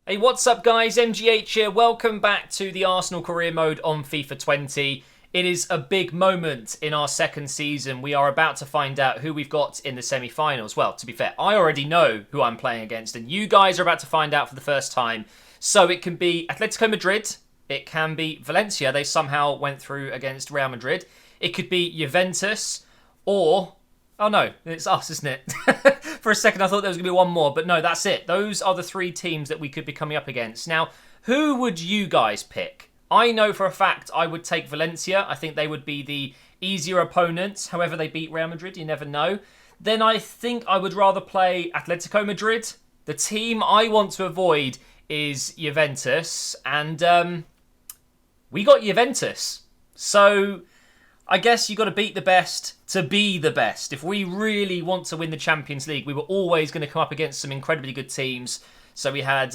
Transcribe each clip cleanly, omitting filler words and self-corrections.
Hey, what's up guys? MGH here. Welcome back to the Arsenal career mode on FIFA 20. It is a big moment in our second season. We are about to find out who we've got in the semi-finals. Well, to be fair, I already know who I'm playing against, and you guys are about to find out for the first time. So it can be Atletico Madrid, it can be Valencia. They somehow went through against Real Madrid. It could be Juventus, or... oh no, it's us, isn't it? For a second I thought there was going to be one more, but no, that's it. Those are the three teams that we could be coming up against. Now, who would you guys pick? I know for a fact I would take Valencia. I think they would be the easier opponents. However, they beat Real Madrid, you never know. Then I think I would rather play Atletico Madrid. The team I want to avoid is Juventus, and we got Juventus. So I guess you got to beat the best to be the best. If we really want to win the Champions League, we were always going to come up against some incredibly good teams. So we had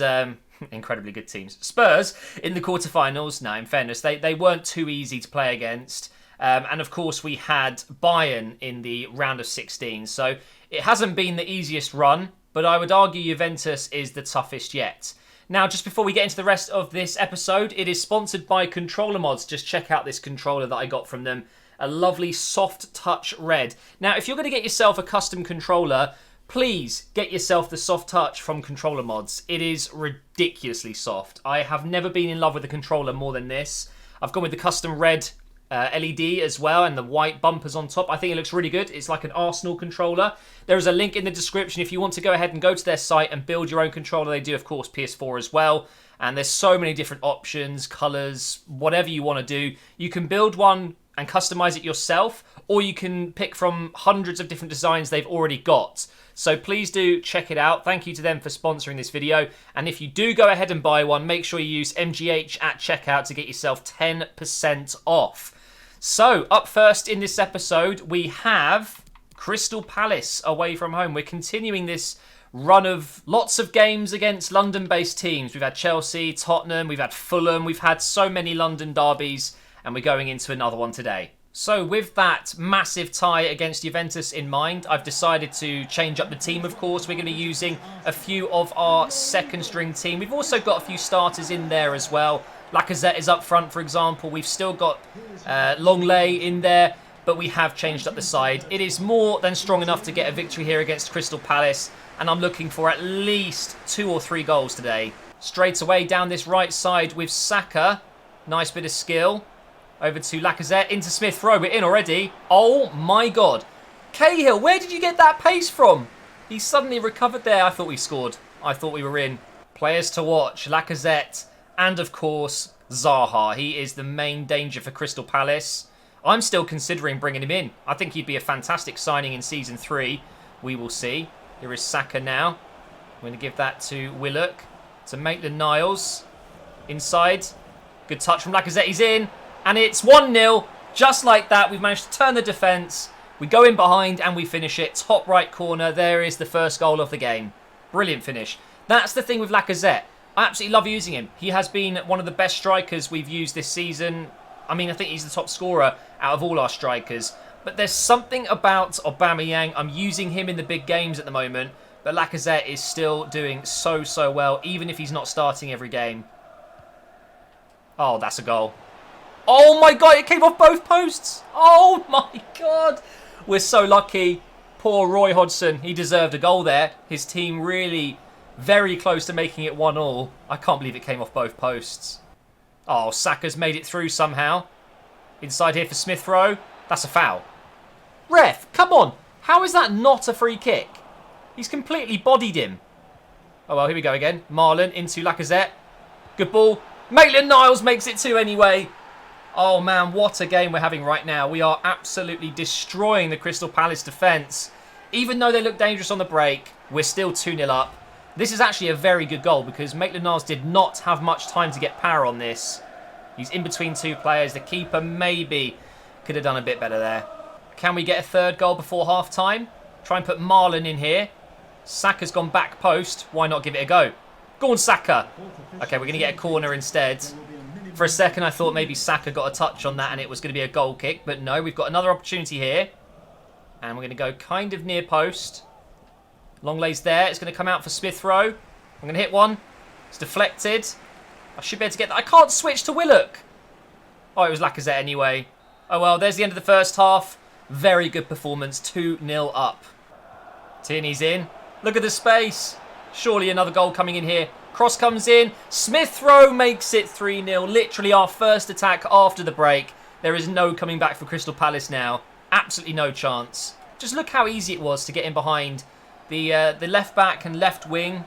incredibly good teams. Spurs in the quarterfinals. No, in fairness, they weren't too easy to play against. And of course, we had Bayern in the round of 16. So it hasn't been the easiest run, but I would argue Juventus is the toughest yet. Now, just before we get into the rest of this episode, it is sponsored by Controller Mods. Just check out this controller that I got from them. A lovely soft touch red. Now, if you're going to get yourself a custom controller, please get yourself the soft touch from Controller Mods. It is ridiculously soft. I have never been in love with a controller more than this. I've gone with the custom red LED as well, and the white bumpers on top. I think it looks really good. It's like an Arsenal controller. There is a link in the description if you want to go ahead and go to their site and build your own controller. They do, of course, PS4 as well. And there's so many different options, colours, whatever you want to do. You can build one and customize it yourself, or you can pick from hundreds of different designs they've already got. So please do check it out. Thank you to them for sponsoring this video. And if you do go ahead and buy one, make sure you use MGH at checkout to get yourself 10% off. So up first in this episode, we have Crystal Palace away from home. We're continuing this run of lots of games against London-based teams. We've had Chelsea, Tottenham, we've had Fulham, we've had so many London derbies, and we're going into another one today. So with that massive tie against Juventus in mind, I've decided to change up the team, of course. We're going to be using a few of our second string team. We've also got a few starters in there as well. Lacazette is up front, for example. We've still got Longley in there, but we have changed up the side. It is more than strong enough to get a victory here against Crystal Palace, and I'm looking for at least 2 or 3 goals today. Straight away down this right side with Saka. Nice bit of skill. Over to Lacazette, into Smith Rowe. We're in already. Oh my God. Cahill, where did you get that pace from? He suddenly recovered there. I thought we scored. I thought we were in. Players to watch. Lacazette and, of course, Zaha. He is the main danger for Crystal Palace. I'm still considering bringing him in. I think he'd be a fantastic signing in Season 3. We will see. Here is Saka now. I'm going to give that to Willock. To Maitland-Niles. Inside. Good touch from Lacazette. He's in. And it's 1-0. Just like that, we've managed to turn the defence. We go in behind and we finish it. Top right corner. There is the first goal of the game. Brilliant finish. That's the thing with Lacazette. I absolutely love using him. He has been one of the best strikers we've used this season. I mean, I think he's the top scorer out of all our strikers. But there's something about Aubameyang. I'm using him in the big games at the moment. But Lacazette is still doing so well, even if he's not starting every game. Oh, that's a goal. Oh my God, it came off both posts. Oh my God. We're so lucky. Poor Roy Hodgson. He deserved a goal there. His team really very close to making it 1-1. I can't believe it came off both posts. Oh, Saka's made it through somehow. Inside here for Smith Rowe. That's a foul. Ref, come on. How is that not a free kick? He's completely bodied him. Oh well, here we go again. Marlon into Lacazette. Good ball. Maitland-Niles makes it 2 anyway. Oh man, what a game we're having right now. We are absolutely destroying the Crystal Palace defence. Even though they look dangerous on the break, we're still 2-0 up. This is actually a very good goal because Maitland-Niles did not have much time to get power on this. He's in between 2 players. The keeper maybe could have done a bit better there. Can we get a 3rd goal before half-time? Try and put Marlon in here. Saka's gone back post. Why not give it a go? Go on, Saka. Okay, we're going to get a corner instead. For a second, I thought maybe Saka got a touch on that and it was going to be a goal kick. But no, we've got another opportunity here. And we're going to go kind of near post. Longley's there. It's going to come out for Smith Rowe. I'm going to hit one. It's deflected. I should be able to get that. I can't switch to Willock. Oh, it was Lacazette anyway. Oh, well, there's the end of the first half. Very good performance. 2-0 up. Tierney's in. Look at the space. Surely another goal coming in here. Cross comes in. Smith Rowe makes it 3-0. Literally our first attack after the break. There is no coming back for Crystal Palace now. Absolutely no chance. Just look how easy it was to get in behind the left back and left wing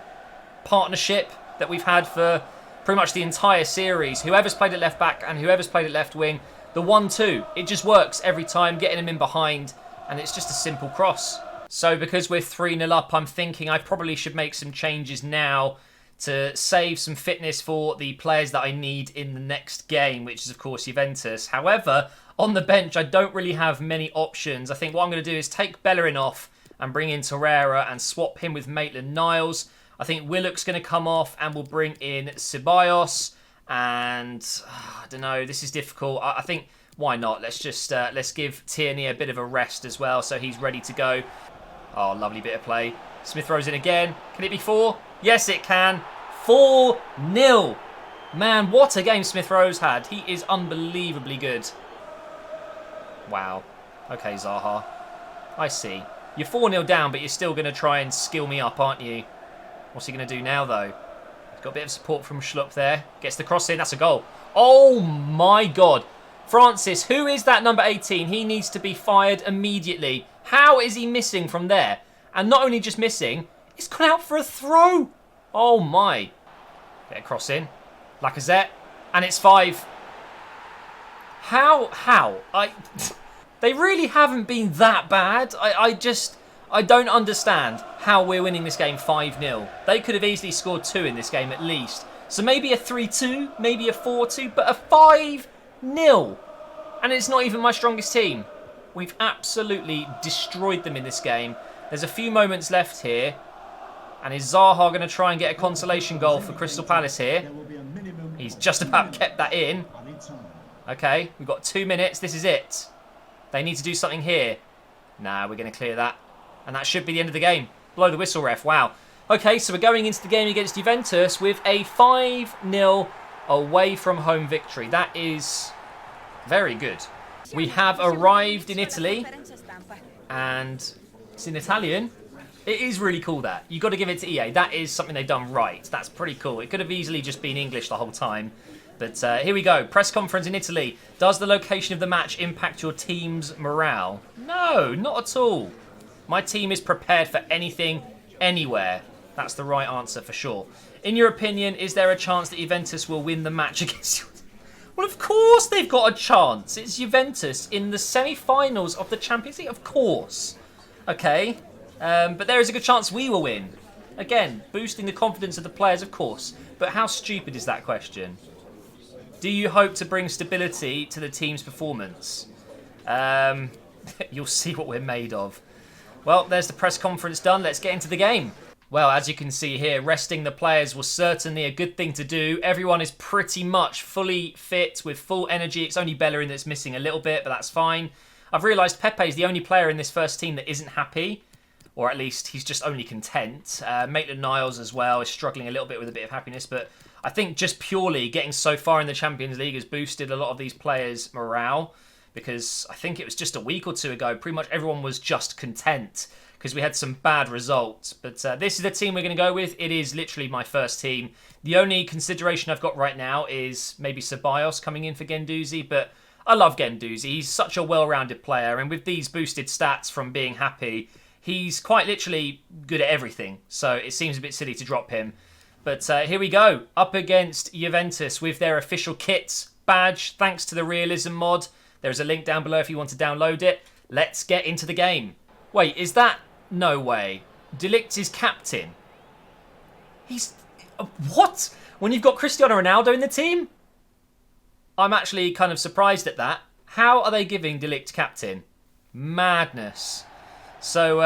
partnership that we've had for pretty much the entire series. Whoever's played at left back and whoever's played at left wing, the 1-2, it just works every time, getting them in behind, and it's just a simple cross. So because we're 3-0 up, I'm thinking I probably should make some changes now to save some fitness for the players that I need in the next game, which is, of course, Juventus. However, on the bench, I don't really have many options. I think what I'm going to do is take Bellerin off and bring in Torreira and swap him with Maitland-Niles. I think Willock's going to come off and we'll bring in Ceballos. And I don't know, this is difficult. I think, why not? Let's just let's give Tierney a bit of a rest as well so he's ready to go. Oh, lovely bit of play. Smith Rowe's in again. Can it be 4? Yes, it can. 4-0. Man, what a game Smith Rowe's had. He is unbelievably good. Wow. Okay, Zaha. I see. You're 4-0 down, but you're still going to try and skill me up, aren't you? What's he going to do now, though? He's got a bit of support from Schlupp there. Gets the cross in. That's a goal. Oh, my God. Francis, who is that number 18? He needs to be fired immediately. How is he missing from there? And not only just missing, he's gone out for a throw. Oh, my. Get a cross in. Lacazette. And it's 5. How? They really haven't been that bad. I don't understand how we're winning this game 5-0. They could have easily scored 2 in this game at least. So maybe a 3-2, maybe a 4-2, but a 5-0. And it's not even my strongest team. We've absolutely destroyed them in this game. There's a few moments left here. And is Zaha going to try and get a consolation goal for Crystal Palace here? He's just about kept that in. Okay, we've got 2 minutes. This is it. They need to do something here. Nah, we're going to clear that. And that should be the end of the game. Blow the whistle, ref. Wow. Okay, so we're going into the game against Juventus with a 5-0 away from home victory. That is very good. We have arrived in Italy. And it's in Italian. It is really cool, that. You've got to give it to EA. That is something they've done right. That's pretty cool. It could have easily just been English the whole time. But here we go. Press conference in Italy. Does the location of the match impact your team's morale? No, not at all. My team is prepared for anything, anywhere. That's the right answer for sure. In your opinion, is there a chance that Juventus will win the match against you? Well, of course they've got a chance. It's Juventus in the semi-finals of the Champions League. Of course. Okay. But there is a good chance we will win. Again, boosting the confidence of the players, of course. But how stupid is that question? Do you hope to bring stability to the team's performance? You'll see what we're made of. Well, there's the press conference done. Let's get into the game. Well, as you can see here, resting the players was certainly a good thing to do. Everyone is pretty much fully fit with full energy. It's only Bellerin that's missing a little bit, but that's fine. I've realised Pepe is the only player in this first team that isn't happy. Or at least he's just only content. Maitland-Niles as well is struggling a little bit with a bit of happiness. But I think just purely getting so far in the Champions League has boosted a lot of these players' morale. Because I think it was just a week or 2 ago, pretty much everyone was just content. Because we had some bad results. But this is the team we're going to go with. It is literally my first team. The only consideration I've got right now is maybe Ceballos coming in for Guendouzi. But I love Guendouzi. He's such a well-rounded player. And with these boosted stats from being happy, he's quite literally good at everything. So it seems a bit silly to drop him. But here we go. Up against Juventus with their official kits badge. Thanks to the Realism mod. There's a link down below if you want to download it. Let's get into the game. Wait, is that... No way. De Ligt is captain. He's... What? When you've got Cristiano Ronaldo in the team? I'm actually kind of surprised at that. How are they giving De Ligt captain? Madness. So,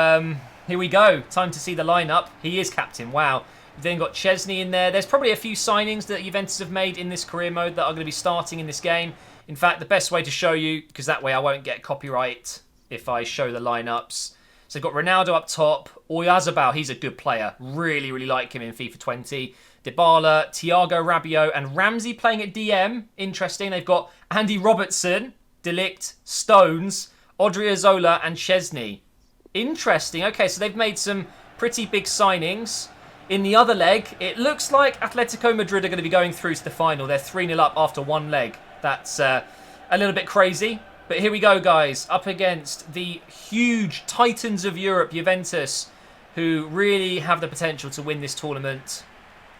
here we go. Time to see the lineup. He is captain. Wow. We've then got Chesney in there. There's probably a few signings that Juventus have made in this career mode that are going to be starting in this game. In fact, the best way to show you, because that way I won't get copyright if I show the lineups. So we've got Ronaldo up top. Oyarzabal, he's a good player. Really, really like him in FIFA 20. Dybala, Thiago Rabiot, and Ramsey playing at DM. Interesting. They've got Andy Robertson, De Ligt, Stones, Odriozola, and Chesney. Interesting. Okay, so they've made some pretty big signings. In the other leg, it looks like Atletico Madrid are going to be going through to the final. They're 3-0 up after one leg. That's a little bit crazy. But here we go, guys. Up against the huge Titans of Europe, Juventus, who really have the potential to win this tournament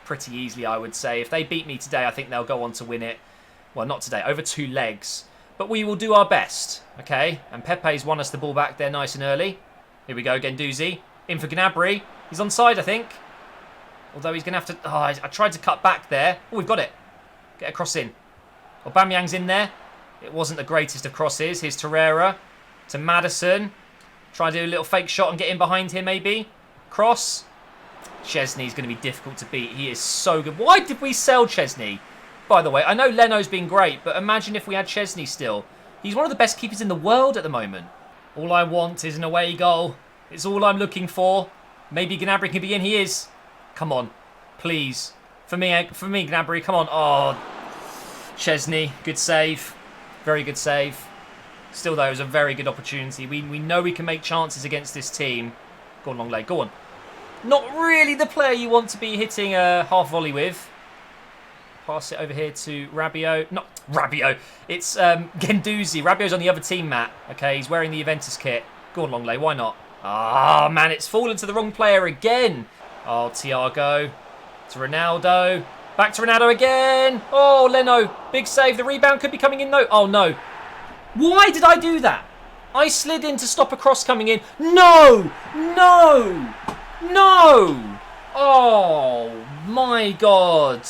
pretty easily, I would say. If they beat me today, I think they'll go on to win it. Well, not today, over 2 legs. But we will do our best, okay? And Pepe's won us the ball back there nice and early. Here we go, Guendouzi. In for Gnabry. He's onside, I think. Although he's going to have to... Oh, I tried to cut back there. Oh, we've got it. Get a cross in. Aubameyang's in there. It wasn't the greatest of crosses. Here's Torreira to Maddison. Try to do a little fake shot and get in behind him, maybe. Cross. Chesney's going to be difficult to beat. He is so good. Why did we sell Chesney? By the way, I know Leno's been great, but imagine if we had Chesney still. He's one of the best keepers in the world at the moment. All I want is an away goal. It's all I'm looking for. Maybe Gnabry can be in. He is. Come on. Please. For me, Gnabry. Come on. Oh, Chesney. Good save. Very good save. Still, though, it was a very good opportunity. We know we can make chances against this team. Go on, long leg. Go on. Not really the player you want to be hitting a half volley with. Pass it over here to Rabiot. Not Rabiot. It's Guendouzi. Rabiot's on the other team, Matt. Okay, he's wearing the Juventus kit. Go on, Longley. Why not? Ah, man, it's fallen to the wrong player again. Oh, Thiago. To Ronaldo. Back to Ronaldo again. Oh, Leno. Big save. The rebound could be coming in, though. Oh, no. Why did I do that? I slid in to stop a cross coming in. No! No! No! Oh, my God.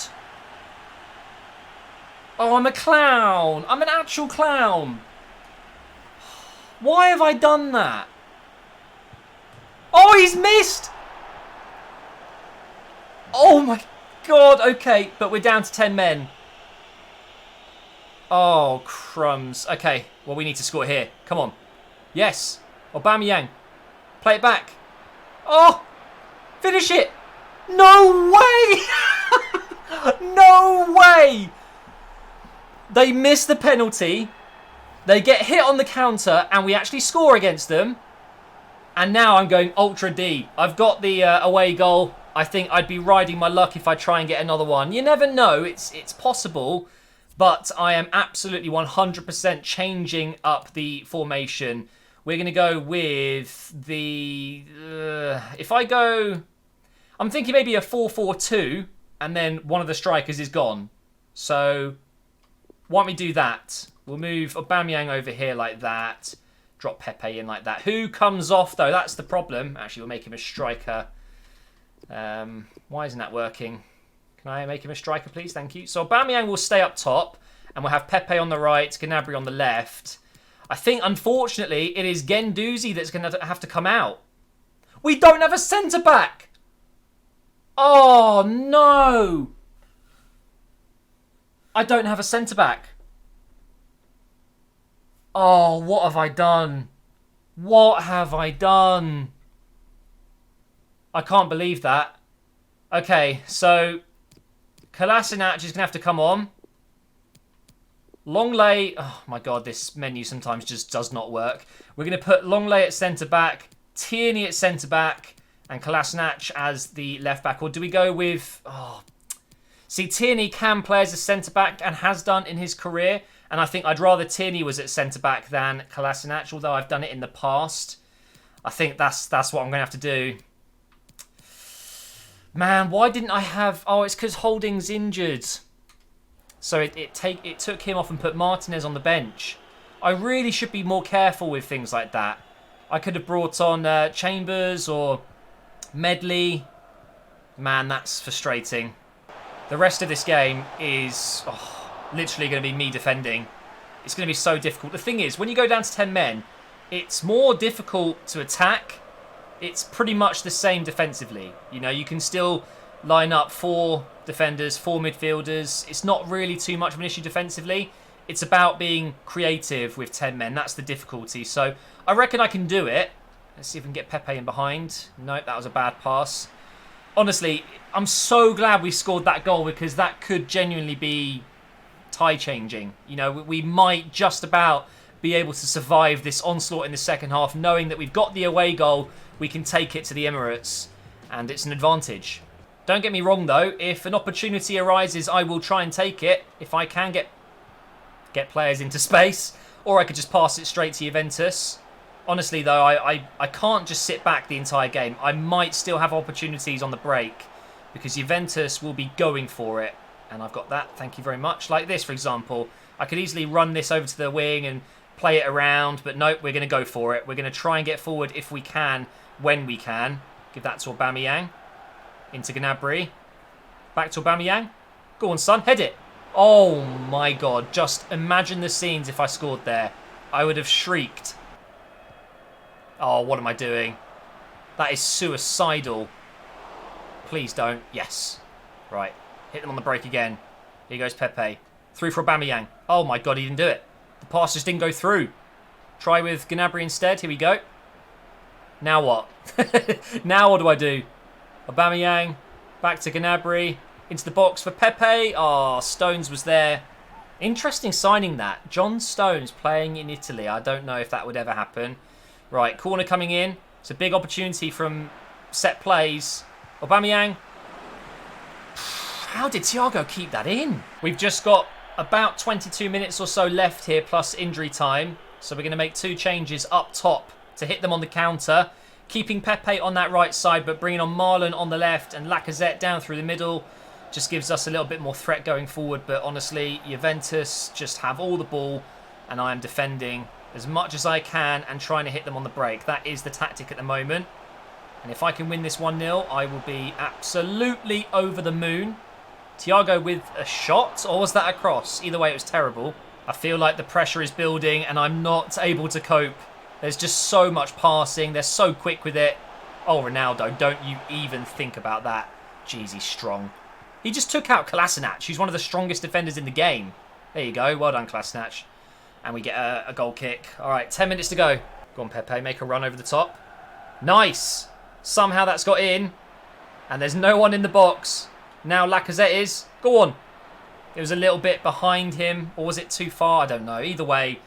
Oh, I'm a clown. I'm an actual clown. Why have I done that? Oh, he's missed. Oh, my God. Okay, but we're down to 10 men. Oh, crumbs. Okay, well, we need to score here. Come on. Yes. Aubameyang. Play it back. Oh, finish it. No way. No way. They miss the penalty. They get hit on the counter, and we actually score against them. And now I'm going Ultra D. I've got the away goal. I think I'd be riding my luck if I try and get another one. You never know. It's possible. But I am absolutely 100% changing up the formation. We're going to go with the... if I go... I'm thinking maybe a 4-4-2, and then one of the strikers is gone. So... why don't we do that? We'll move Aubameyang over here like that. Drop Pepe in like that. Who comes off, though? That's the problem. Actually, we'll make him a striker. Why isn't that working? Can I make him a striker, please? Thank you. So Aubameyang will stay up top. And we'll have Pepe on the right, Gnabry on the left. I think, unfortunately, it is Guendouzi that's going to have to come out. We don't have a centre-back! Oh, no! I don't have a centre-back. Oh, what have I done? What have I done? I can't believe that. Okay, so Kolasinac is going to have to come on. Longley, oh my God, this menu sometimes just does not work. We're going to put Longley at centre-back, Tierney at centre-back, and Kolasinac as the left-back. Or do we go with... oh, see, Tierney can play as a centre-back and has done in his career. And I think I'd rather Tierney was at centre-back than Kolasinac, although I've done it in the past. I think that's what I'm going to have to do. Man, why didn't I have... oh, it's because Holding's injured. So it took him off and put Martinez on the bench. I really should be more careful with things like that. I could have brought on Chambers or Medley. Man, that's frustrating. The rest of this game is literally going to be me defending. It's going to be so difficult. The thing is, when you go down to 10 men, it's more difficult to attack. It's pretty much the same defensively. You know, you can still line up 4 defenders, 4 midfielders. It's not really too much of an issue defensively. It's about being creative with 10 men. That's the difficulty. So I reckon I can do it. Let's see if we can get Pepe in behind. Nope, that was a bad pass. Honestly, I'm so glad we scored that goal because that could genuinely be tie changing. You know, we might just about be able to survive this onslaught in the second half, knowing that we've got the away goal, we can take it to the Emirates, and it's an advantage. Don't get me wrong though, if an opportunity arises, I will try and take it. If I can get players into space, or I could just pass it straight to Juventus. Honestly though, I can't just sit back the entire game. I might still have opportunities on the break, because Juventus will be going for it. And I've got that, thank you very much. Like this, for example. I could easily run this over to the wing and play it around, but nope, we're going to go for it. We're going to try and get forward if we can, when we can. Give that to Aubameyang. Into Gnabry. Back to Aubameyang. Go on, son, head it. Oh my god, just imagine the scenes if I scored there. I would have shrieked. Oh, what am I doing? That is suicidal. Please don't. Yes. Right. Hit them on the break again. Here goes Pepe. Through for Aubameyang. Oh my god, he didn't do it. The pass just didn't go through. Try with Gnabry instead. Here we go. Now what? Now what do I do? Aubameyang. Back to Gnabry. Into the box for Pepe. Oh, Stones was there. Interesting signing that. John Stones playing in Italy. I don't know if that would ever happen. Right, corner coming in. It's a big opportunity from set plays. Aubameyang. How did Thiago keep that in? We've just got about 22 minutes or so left here, plus injury time. So we're going to make 2 changes up top to hit them on the counter. Keeping Pepe on that right side, but bringing on Marlon on the left and Lacazette down through the middle. Just gives us a little bit more threat going forward. But honestly, Juventus just have all the ball, and I am defending as much as I can and trying to hit them on the break. That is the tactic at the moment. And if I can win this 1-0, I will be absolutely over the moon. Thiago with a shot, or was that a cross? Either way, it was terrible. I feel like the pressure is building and I'm not able to cope. There's just so much passing. They're so quick with it. Oh, Ronaldo, don't you even think about that. Jeez, he's strong. He just took out Kolasinac, who's one of the strongest defenders in the game. There you go. Well done, Kolasinac. And we get a goal kick. All right, 10 minutes to go. Go on, Pepe. Make a run over the top. Nice. Somehow that's got in. And there's no one in the box. Now Lacazette is. Go on. It was a little bit behind him. Or was it too far? I don't know. Either way,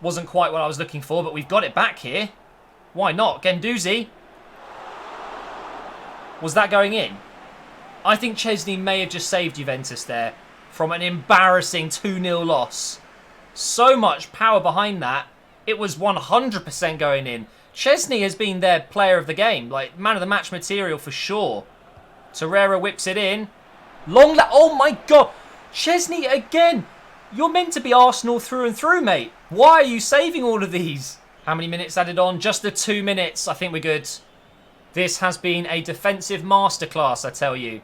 wasn't quite what I was looking for. But we've got it back here. Why not? Guendouzi. Was that going in? I think Chesney may have just saved Juventus there from an embarrassing 2-0 loss. So much power behind that. It was 100% going in. Chesney has been their player of the game. Like, man of the match material for sure. Torreira whips it in. Oh my god. Chesney again. You're meant to be Arsenal through and through, mate. Why are you saving all of these? How many minutes added on? Just the 2 minutes. I think we're good. This has been a defensive masterclass, I tell you.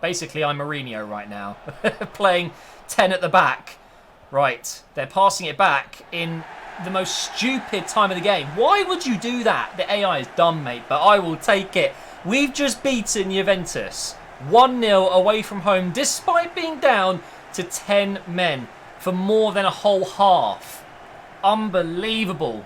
Basically, I'm Mourinho right now. Playing 10 at the back. Right. They're passing it back in the most stupid time of the game. Why would you do that? The AI is dumb, mate, but I will take it. We've just beaten Juventus 1-0 away from home, despite being down to 10 men for more than a whole half. Unbelievable.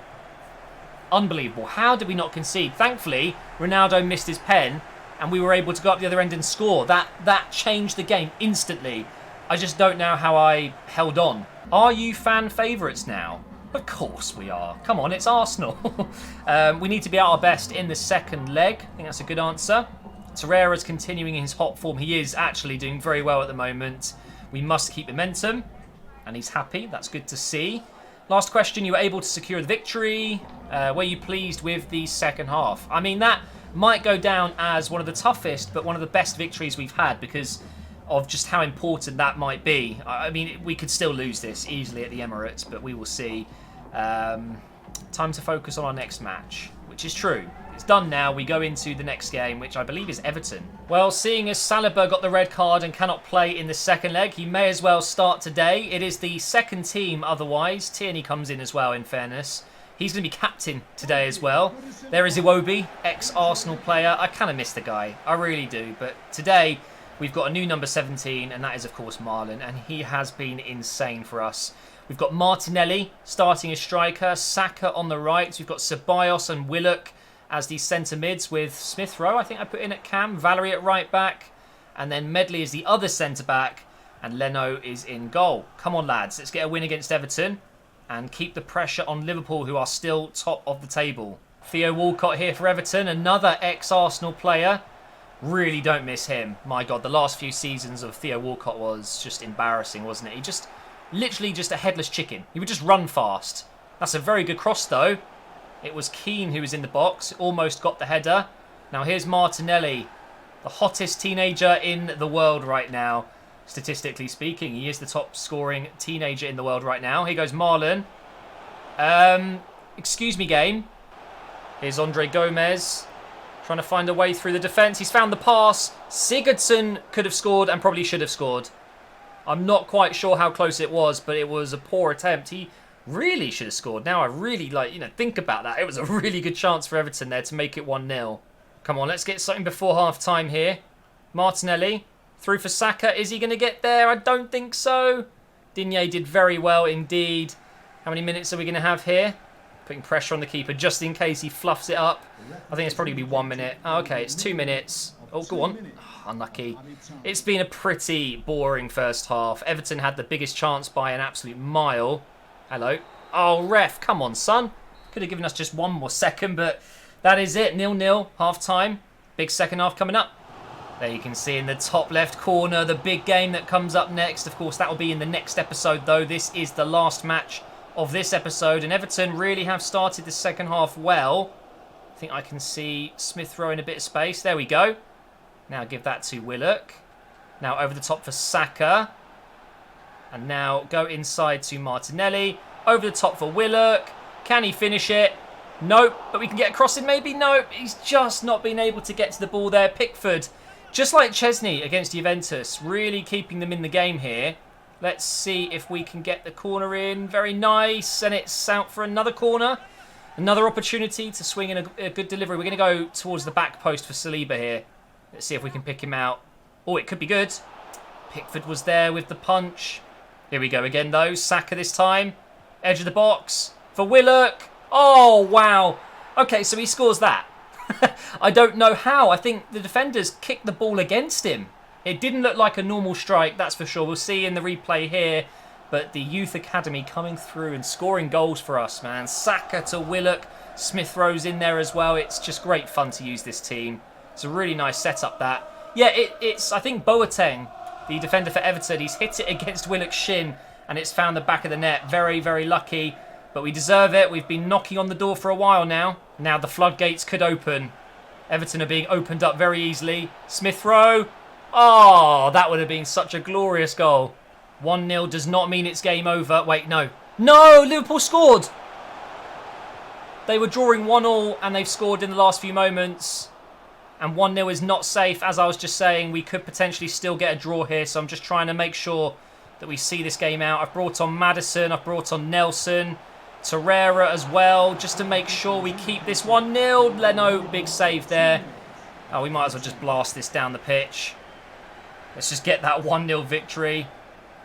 Unbelievable. How did we not concede? Thankfully, Ronaldo missed his pen and we were able to go up the other end and score. That changed the game instantly. I just don't know how I held on. Are you fan favourites now? Of course we are. Come on, it's Arsenal. We need to be at our best in the second leg. I think that's a good answer. Torreira's continuing his hot form. He is actually doing very well at the moment. We must keep momentum. And he's happy. That's good to see. Last question. You were able to secure the victory. Were you pleased with the second half? I mean, that might go down as one of the toughest, but one of the best victories we've had because of just how important that might be. I mean, we could still lose this easily at the Emirates, but we will see. Time to focus on our next match, which is true. It's done now. We go into the next game, which I believe is Everton. Well, seeing as Saliba got the red card and cannot play in the second leg, he may as well start today. It is the second team otherwise. Tierney comes in as well, in fairness. He's going to be captain today as well. There is Iwobi, ex-Arsenal player. I kind of miss the guy. I really do. But today, we've got a new number 17, and that is, of course, Marlon. And he has been insane for us. We've got Martinelli starting as striker. Saka on the right. We've got Ceballos and Willock as the centre mids with Smith Rowe, I think I put in at cam, Valerie at right back, and then Medley is the other centre back, and Leno is in goal. Come on, lads, let's get a win against Everton and keep the pressure on Liverpool, who are still top of the table. Theo Walcott here for Everton, another ex-Arsenal player. Really don't miss him. My God, the last few seasons of Theo Walcott was just embarrassing, wasn't it? He just, literally just a headless chicken. He would just run fast. That's a very good cross, though. It was Keane who was in the box. Almost got the header. Now here's Martinelli, the hottest teenager in the world right now. Statistically speaking, he is the top scoring teenager in the world right now. Here goes Marlon. Excuse me, game. Here's Andre Gomez. Trying to find a way through the defence. He's found the pass. Sigurdsson could have scored and probably should have scored. I'm not quite sure how close it was, but it was a poor attempt. He really should have scored. Now I really, think about that. It was a really good chance for Everton there to make it 1-0. Come on, let's get something before half-time here. Martinelli, through for Saka. Is he going to get there? I don't think so. Digne did very well indeed. How many minutes are we going to have here? Putting pressure on the keeper just in case he fluffs it up. I think it's probably going to be 1 minute. Oh, okay, it's 2 minutes. Oh, go on. Oh, unlucky. It's been a pretty boring first half. Everton had the biggest chance by an absolute mile. Hello. Oh, ref, come on, son. Could have given us just 1 more second, but that is it. 0-0, half-time. Big second half coming up. There you can see in the top left corner the big game that comes up next. Of course, that will be in the next episode, though. This is the last match of this episode, and Everton really have started the second half well. I think I can see Smith Rowe in a bit of space. There we go. Now give that to Willock. Now over the top for Saka. And now go inside to Martinelli. Over the top for Willock. Can he finish it? Nope. But we can get across it maybe? Nope. He's just not been able to get to the ball there. Pickford, just like Chesney against Juventus, really keeping them in the game here. Let's see if we can get the corner in. Very nice. And it's out for another corner. Another opportunity to swing in a good delivery. We're going to go towards the back post for Saliba here. Let's see if we can pick him out. Oh, it could be good. Pickford was there with the punch. Here we go again, though. Saka this time. Edge of the box for Willock. Oh, wow. Okay, so he scores that. I don't know how. I think the defenders kicked the ball against him. It didn't look like a normal strike, that's for sure. We'll see in the replay here. But the Youth Academy coming through and scoring goals for us, man. Saka to Willock. Smith Rowe's in there as well. It's just great fun to use this team. It's a really nice setup, that. Yeah, it's I think Boateng, the defender for Everton, he's hit it against Willock's shin and it's found the back of the net. Very, very lucky. But we deserve it. We've been knocking on the door for a while now. Now the floodgates could open. Everton are being opened up very easily. Smith Rowe. Oh, that would have been such a glorious goal. 1-0 does not mean it's game over. Wait, no. No, Liverpool scored. They were drawing 1-1 and they've scored in the last few moments. And 1-0 is not safe. As I was just saying, we could potentially still get a draw here. So I'm just trying to make sure that we see this game out. I've brought on Maddison. I've brought on Nelson. Torreira as well, just to make sure we keep this 1-0. Leno, big save there. Oh, we might as well just blast this down the pitch. Let's just get that 1-0 victory.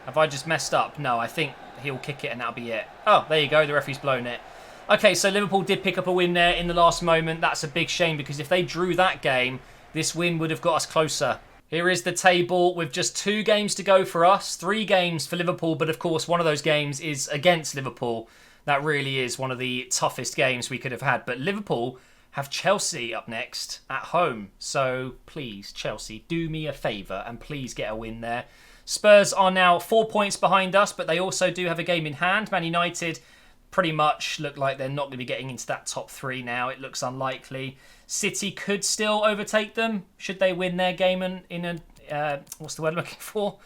Have I just messed up? No, I think he'll kick it and that'll be it. Oh, there you go. The referee's blown it. Okay, so Liverpool did pick up a win there in the last moment. That's a big shame because if they drew that game, this win would have got us closer. Here is the table with just 2 games to go for us. 3 games for Liverpool, but of course one of those games is against Liverpool. That really is one of the toughest games we could have had. But Liverpool have Chelsea up next at home. So please, Chelsea, do me a favour and please get a win there. Spurs are now 4 points behind us, but they also do have a game in hand. Man United pretty much look like they're not going to be getting into that top 3 now. It looks unlikely. City could still overtake them should they win their game in a what's the word I'm looking for?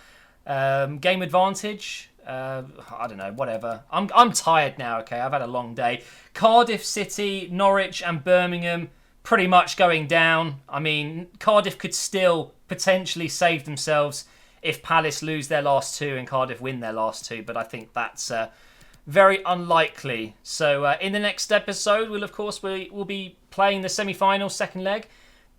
Game advantage. I don't know, whatever. I'm tired now, okay? I've had a long day. Cardiff, City, Norwich and Birmingham pretty much going down. I mean, Cardiff could still potentially save themselves if Palace lose their last 2 and Cardiff win their last 2, but I think that's very unlikely. So in the next episode, we'll be playing the semi-final, second leg,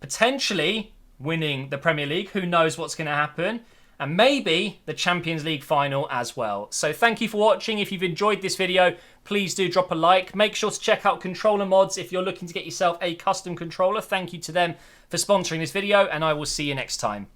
potentially winning the Premier League. Who knows what's going to happen? And maybe the Champions League final as well. So thank you for watching. If you've enjoyed this video, please do drop a like. Make sure to check out Controller Mods if you're looking to get yourself a custom controller. Thank you to them for sponsoring this video, and I will see you next time.